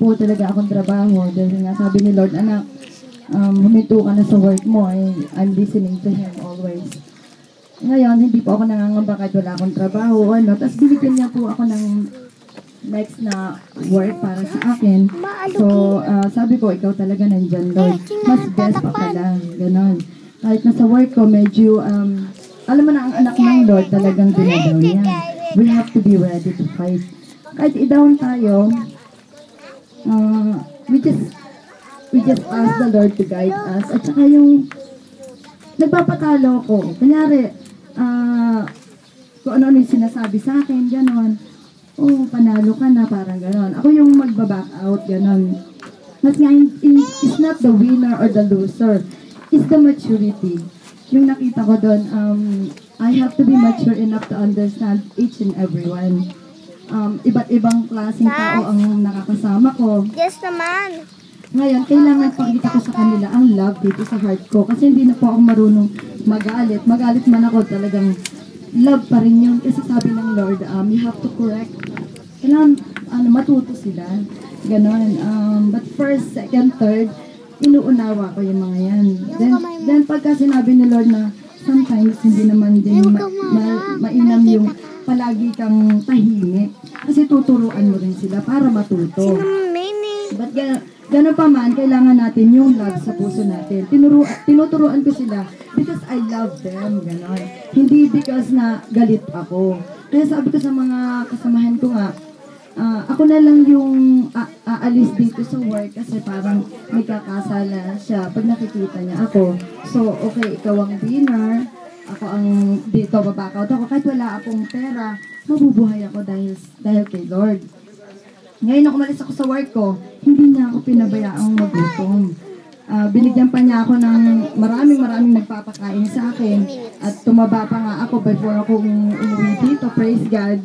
po talaga akong trabaho. Dahil nga sabi ni Lord, anak, huminto ka na sa work mo. I'm listening to Him always. Ngayon, hindi po ako nangangamba kahit wala akong trabaho o ano. Tapos binigyan niya po ako ng next na work para sa akin. So, sabi ko, ikaw talaga nandyan, Lord. Mas best pa pala. Ganon. Kahit nasa work ko, medyo, alam mo na ang anak ng Lord talagang dinadown niya. We have to be ready to fight. Kahit i-down tayo, we just ask the Lord to guide us. At saka yung nagpapatalo ko. Kunyari, kung ano yung sinasabi sa akin, gano'n. Oh, panalo ka na, parang gano'n. Ako yung magbaback out, gano'n. Mas nga, it's not the winner or the loser. It's the maturity. Yung nakita ko doon, I have to be mature enough to understand each and everyone. Iba't ibang klaseng tao ang nakakasama ko. Yes naman. Ngayon, kailangan pakita ko sa kanila ang love dito sa heart ko. Kasi hindi na po ako marunong magalit. Magalit man ako, talagang love pa rin yun. Kasi sabi ng Lord, you have to correct. Kailangan matuto sila. Ganon. But first, second, third, inuunawa ko yung mga yan. Then pagka sinabi ni Lord na sometimes hindi naman din mainam yung palagi kang tahimik. Kasi tuturuan mo rin sila para matuto. But gano'n pa man, kailangan natin yung love sa puso natin. Tinuturuan ko sila because I love them, gano'n. Hindi because na galit ako. Kaya sabi ko sa mga kasamahan ko nga, ako na lang yung aalis dito sa work kasi parang may kakasala siya pag nakikita niya ako. So, okay, ikaw ang winner, ako ang dito babackout ako. Kahit wala akong pera, mabubuhay ako dahil kay Lord. Ngayon ako umalis ako sa work ko, hindi niya ako pinabayaang magutom. Binigyan pa niya ako ng maraming nagpapakain sa akin at tumaba pa nga ako before ako umuwi dito, praise God.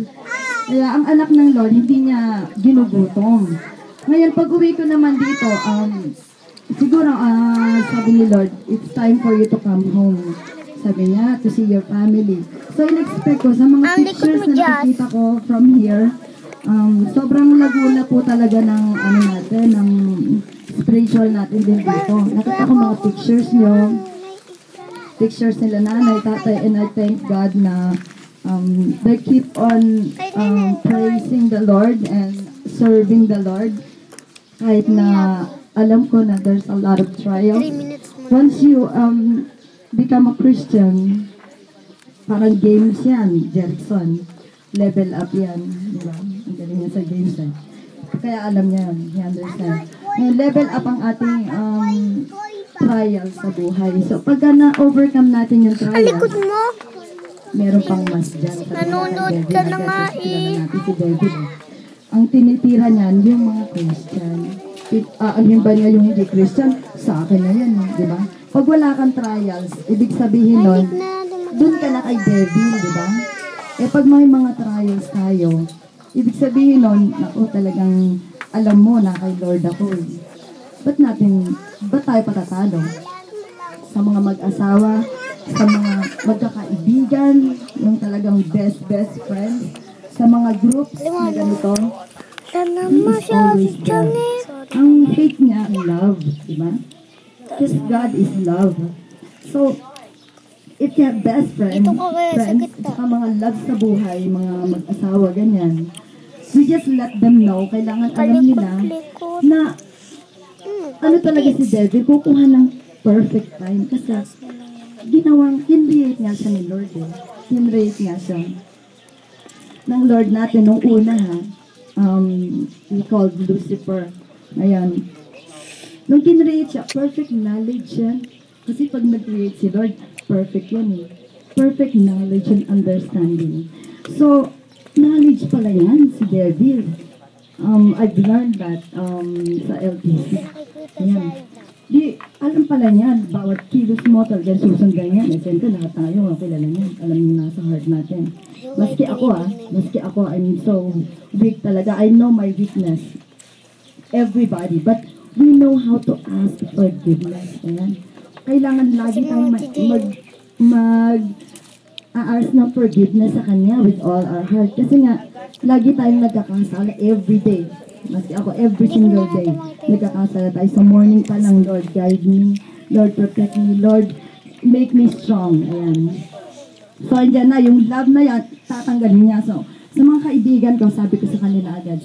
Kaya ang anak ng Lord, hindi niya ginugutom. Ngayon, pag uwi ko naman dito, siguro sabi ni Lord, it's time for you to come home. Sabi niya, to see your family. So, in-expect ko sa mga pictures na nakikita ko from here, sobrang laguna po talaga ng natin, ng spiritual natin din dito. Nakita ko mga pictures nila nanay, tatay, and I thank God na they keep on praising the Lord and serving the Lord. Kahit na alam ko na there's a lot of trials. Once you become a Christian, parang games yan, Jerickson. Level up yan, di ba? Ang galing niya sa games eh. Kaya alam niya, he understand. Level up ang ating trials sa buhay. So, pagka na-overcome natin yung trials, meron pang mas dyan. Nanonood ka na nga eh. Si David. Ang tinitira niyan, yung mga Christian. Alhin ba niya yung hindi Christian? Sa akin na yan, di ba? Pag wala kang trials, ibig sabihin nun, dun ka na kay devil, di ba? Eh pag may mga trials tayo, ibig sabihin nun, naku talagang alam mo na kay Lord ako eh. Ba't tayo patatalo? Sa mga mag-asawa, sa mga magkakaibigan, yung talagang best friends, sa mga groups na ganito, He is always there. Ang faith niya ay love, di ba? Because God is love. So, if you have best friends, saka mga love sa buhay, mga mag-asawa, ganyan, we just let them know, kailangan alam nila na ano talaga si David, kukuha ng perfect time kasi kinreate nga siya ni Lord eh. Kinreate nga siya ng Lord natin nung una ha. He called Lucifer. Ayan. Nung kinreate siya, perfect knowledge yan. Kasi pag nag-create si Lord, perfect yan eh. Perfect knowledge and understanding. So, knowledge pala yan, si Devil. I've learned that sa LTC. Ayan. Alam pala niyan, bawat kilos mo talagang susundan yan. Eh, siyempre, lahat tayo, kilala niyan. Alam niyo nasa heart natin. Maski ako, I'm so weak talaga. I know my weakness. Everybody. But we know how to ask forgiveness. Ayan. Kailangan lagi tayong mag-ask ng forgiveness sa Kanya with all our heart. Kasi nga, lagi tayong nagkakasala every day. Maski ako, every single day, nagkakasala tayo. Sa morning pa lang, Lord, guide me. Lord, protect me. Lord, make me strong. Ayan. So, andyan na, yung love na yan, tatanggalin niya. So, sa mga kaibigan ko, sabi ko sa kanila agad,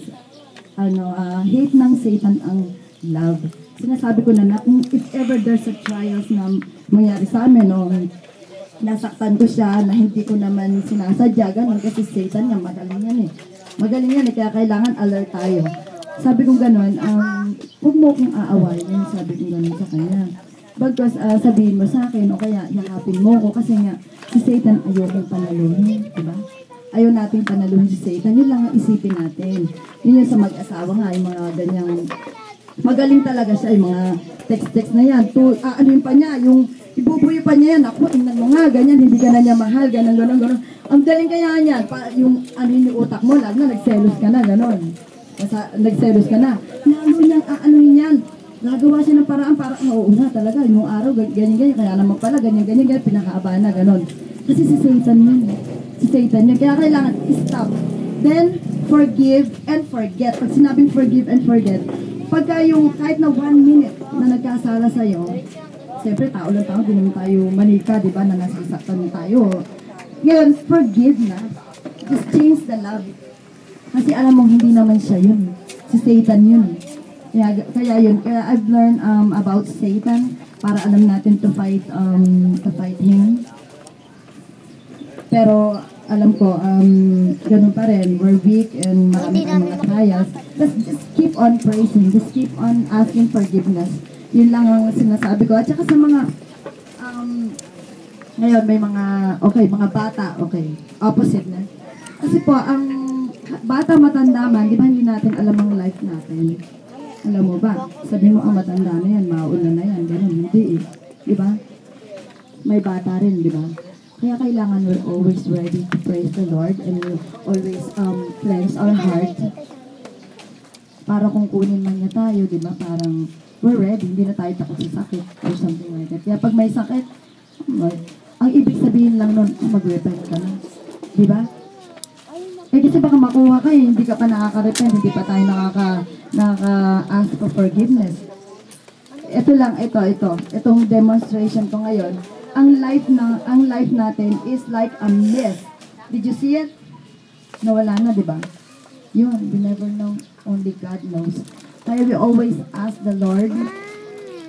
hate ng Satan ang love. Sinasabi ko na if ever there's a trials na mangyari sa amin, o nasaktan ko siya, na hindi ko naman sinasadya, ganun, kasi Satan niya, magaling yan eh. Magaling yan eh, kaya kailangan alert tayo. Sabi ko ganun, huwag mo kong aawayin, sabi ko ganun sa kanya. Bagkas sabihin mo sa akin, o kaya yakapin mo ko, kasi nga, si Satan ayaw kong panaluhin, diba? Ayaw natin panaluhin si Satan, yun lang ang isipin natin. Yun yung sa mag-asawa nga, yung mga ganyang, magaling talaga siya, yung mga text-text na yan. Anuin pa niya, yung ibubuyo pa niya yan, ako, tingnan mo nga, ganyan, hindi ka na niya mahal, ganun. Ang galing kaya niyan, yung yung utak mo, lalo na nagselos ka na, ganun. Nagselos ka na, lalo niyang aanuin yan. Nagawa siya ng paraan, oo nga talaga, yung araw, ganyan, kaya naman pala, ganyan, pinakaaba na, ganun. Kasi si Satan yun. Si Satan yun. Kaya kailangan stop. Then, forgive and forget. Pag sinabing forgive and forget, pagka yung kahit na 1 minute na nagkasala sa'yo, siyempre, tao lang tayo, di naman tayo manika, di ba, na nasasaktan tayo. Ngayon, forgive na. Just change the love. Kasi alam mong hindi naman siya yun. Si Satan yun. Kaya yun, kaya I've learned about Satan para alam natin to fight him. Pero alam ko, ganun pa rin, we're weak and marami tayong mga trials. Just keep on praising, just keep on asking forgiveness. Yun lang ang sinasabi ko. At saka sa mga, ngayon may mga bata, opposite na. Kasi po, ang bata matanda man, di ba hindi natin alam ang life natin? Alam mo ba? Sabi mo, matanda na yan, mauna na yan, ganun, hindi eh. Di ba? May bata rin, di ba? Kaya kailangan we're always ready to praise the Lord and we'll always cleanse our heart. Para kung kunin man niya tayo, di ba? Parang we're ready, hindi na tayo takot sa sakit or something like that. Kaya pag may sakit, ang ibig sabihin lang nun, mag-repent ka na. Di ba? Kasi baka makuha ka hindi ka pa nakaka-repent, hindi pa tayo nakaka-ask for forgiveness. Itong demonstration ko ngayon, ang life natin is like a mist. Did you see it? Nawala na, di ba? Yun, we never know, only God knows. Kaya we always ask the Lord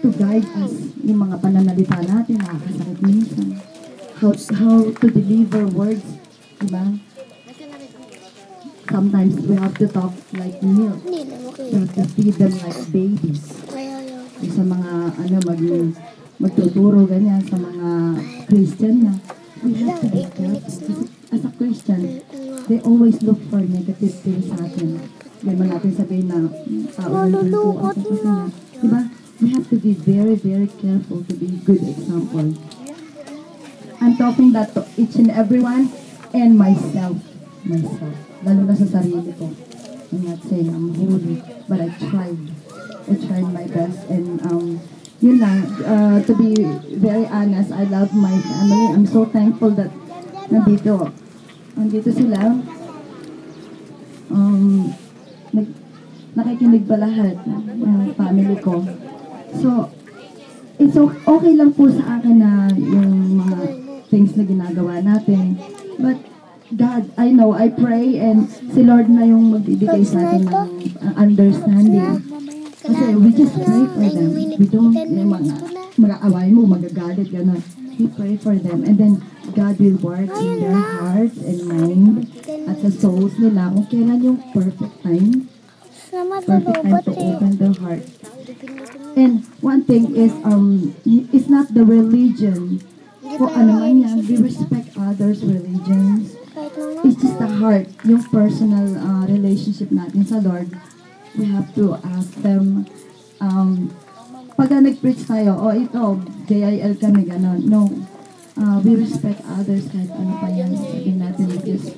to guide us yung mga pananalita natin, nakakasakit minsan. How to deliver words, di ba? Sometimes we have to talk like milk. We have to feed them like babies. Sa mga, magtuturo ganyan sa mga Christian na, we have to be careful. As a Christian, they always look for negative things sa atin. Hindi man natin sabihin na, ako kasi nga. Diba? We have to be very, very careful to be a good example. I'm talking that to each and everyone and myself. Lalo na sa sarili ko. I'm not saying I'm holy, but I tried my best. And yun lang, to be very honest, I love my family. I'm so thankful that nandito sila. Nakikinig pa lahat ng family ko. So, it's okay lang po sa akin na yung mga things na ginagawa natin. But God, I know, I pray, and si Lord na yung magbibigay sa atin ng understanding. Kasi we just pray for them. We don't, yung mga away mo, magagalit, gano'n. We pray for them, and then God will work in their hearts and mind at sa souls nila kung kailan yung perfect time to open their heart. And one thing is, it's not the religion. Kung ano man yan, we respect others' religions. It's just the heart, yung personal relationship natin sa Lord. We have to ask them, pag nag-preach tayo, ito, JIL kami, gano'n. No, we respect others kahit ano pa yan. Sabihin natin, because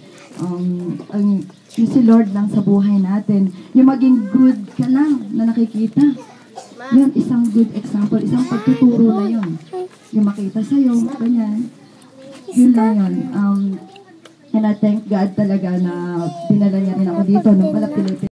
yung si Lord lang sa buhay natin. Yung maging good ka lang na nakikita. Yun, isang good example, isang pagtuturo na yun. Yung makita sa'yo, ganyan. Yun lang yun. And I thank God talaga na dinala niya rin ako dito nung pala Pilipinas.